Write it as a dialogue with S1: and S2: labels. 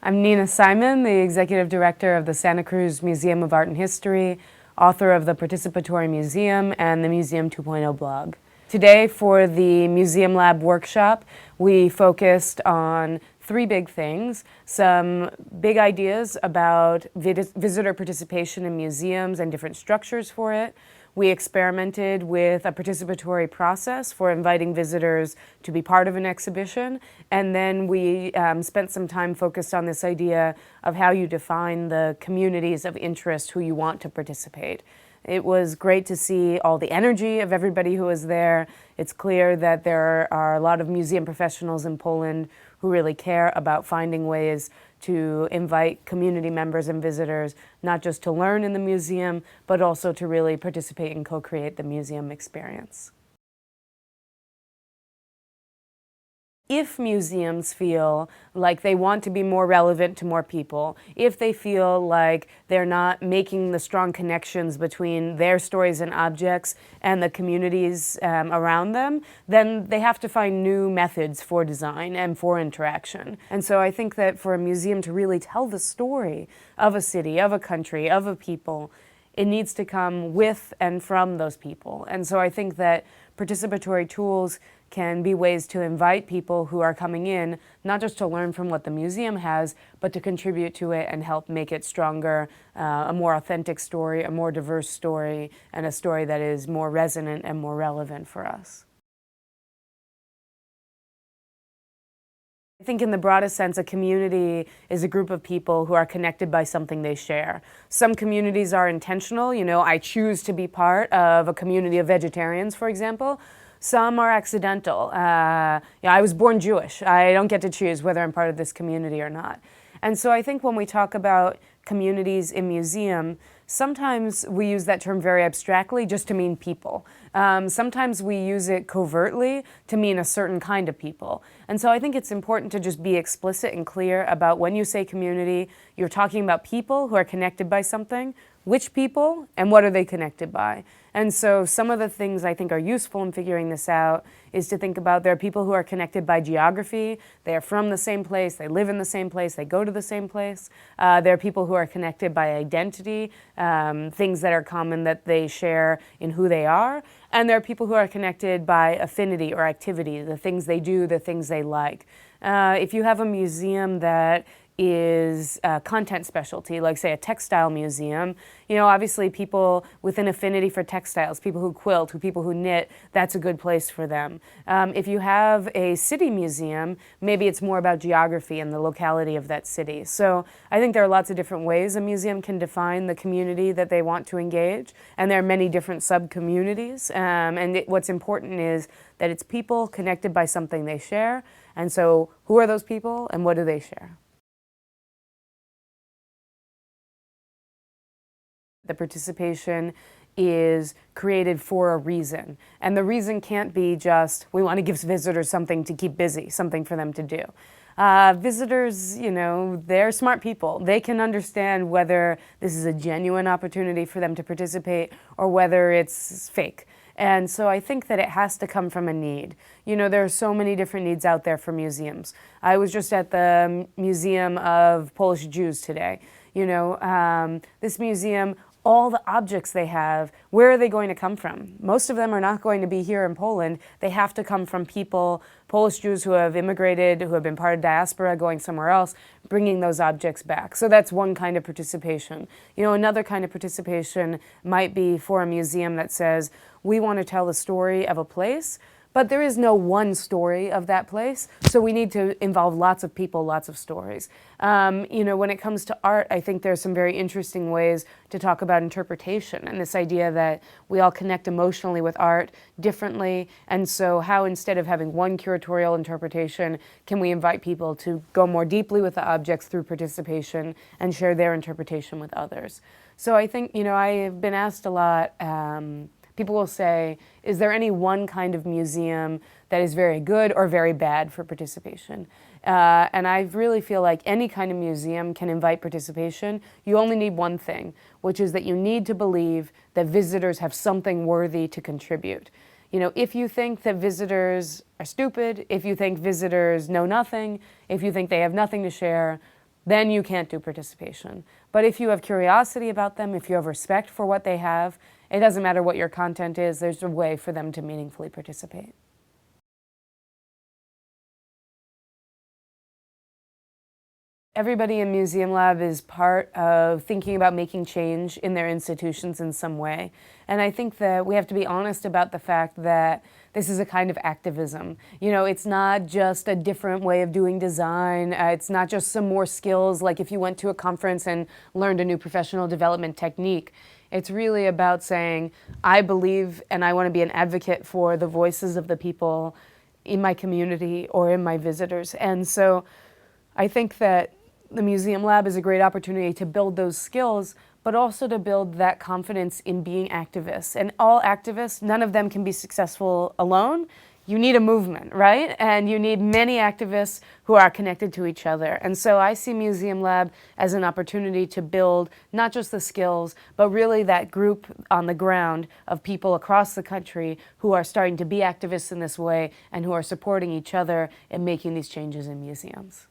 S1: I'm Niny Simon, the Executive Director of the Santa Cruz Museum of Art and History, author of the Participatory Museum and the Museum 2.0 blog. Today for the Museum Lab workshop, we focused on three big things, some big ideas about visitor participation in museums and different structures for it. We experimented with a participatory process for inviting visitors to be part of an exhibition, and then we spent some time focused on this idea of how you define the communities of interest who you want to participate. It was great to see all the energy of everybody who was there. It's clear that there are a lot of museum professionals in Poland who really care about finding ways to invite community members and visitors, not just to learn in the museum, but also to really participate and co-create the museum experience. If museums feel like they want to be more relevant to more people, if they feel like they're not making the strong connections between their stories and objects and the communities around them, then they have to find new methods for design and for interaction. And so I think that for a museum to really tell the story of a city, of a country, of a people, it needs to come with and from those people. And so I think that participatory tools can be ways to invite people who are coming in, not just to learn from what the museum has, but to contribute to it and help make it stronger, a more authentic story, a more diverse story, and a story that is more resonant and more relevant for us. I think in the broadest sense, a community is a group of people who are connected by something they share. Some communities are intentional, I choose to be part of a community of vegetarians, for example. Some are accidental. I was born Jewish. I don't get to choose whether I'm part of this community or not. And so I think when we talk about communities in museum, sometimes we use that term very abstractly just to mean people. Sometimes we use it covertly to mean a certain kind of people. And so I think it's important to just be explicit and clear about when you say community, you're talking about people who are connected by something, which people, and what are they connected by. And so some of the things I think are useful in figuring this out is to think about there are people who are connected by geography, they are from the same place, they live in the same place, they go to the same place. There are people who are connected by identity, things that are common that they share in who they are. And there are people who are connected by affinity or activity, the things they do, the things they like. If you have a museum that is a content specialty, like say a textile museum, obviously people with an affinity for textiles, people who quilt, people who knit, that's a good place for them. If you have a city museum, maybe it's more about geography and the locality of that city. So I think there are lots of different ways a museum can define the community that they want to engage, and there are many different sub-communities. What's important is that it's people connected by something they share, and so who are those people and what do they share? The participation is created for a reason. And the reason can't be just, we want to give visitors something to keep busy, something for them to do. Visitors, they're smart people. They can understand whether this is a genuine opportunity for them to participate or whether it's fake. And so I think that it has to come from a need. There are so many different needs out there for museums. I was just at the Museum of Polish Jews today. This museum, all the objects they have, where are they going to come from? Most of them are not going to be here in Poland. They have to come from people, Polish Jews who have immigrated, who have been part of diaspora, going somewhere else, bringing those objects back. So that's one kind of participation. Another kind of participation might be for a museum that says, we want to tell the story of a place, but there is no one story of that place, so we need to involve lots of people, lots of stories. When it comes to art, I think there's some very interesting ways to talk about interpretation and this idea that we all connect emotionally with art differently, and so how instead of having one curatorial interpretation, can we invite people to go more deeply with the objects through participation and share their interpretation with others. So I think, I've been asked a lot, people will say, is there any one kind of museum that is very good or very bad for participation? And I really feel like any kind of museum can invite participation. You only need one thing, which is that you need to believe that visitors have something worthy to contribute. If you think that visitors are stupid, if you think visitors know nothing, if you think they have nothing to share, then you can't do participation. But if you have curiosity about them, if you have respect for what they have, it doesn't matter what your content is, there's a way for them to meaningfully participate. Everybody in Museum Lab is part of thinking about making change in their institutions in some way. And I think that we have to be honest about the fact that this is a kind of activism. You know, it's not just a different way of doing design. It's not just some more skills, like if you went to a conference and learned a new professional development technique. It's really about saying, I believe and I want to be an advocate for the voices of the people in my community or in my visitors. And so I think that the Museum Lab is a great opportunity to build those skills, but also to build that confidence in being activists. And all activists, none of them can be successful alone. You need a movement, right? And you need many activists who are connected to each other. And so I see Museum Lab as an opportunity to build not just the skills, but really that group on the ground of people across the country who are starting to be activists in this way and who are supporting each other in making these changes in museums.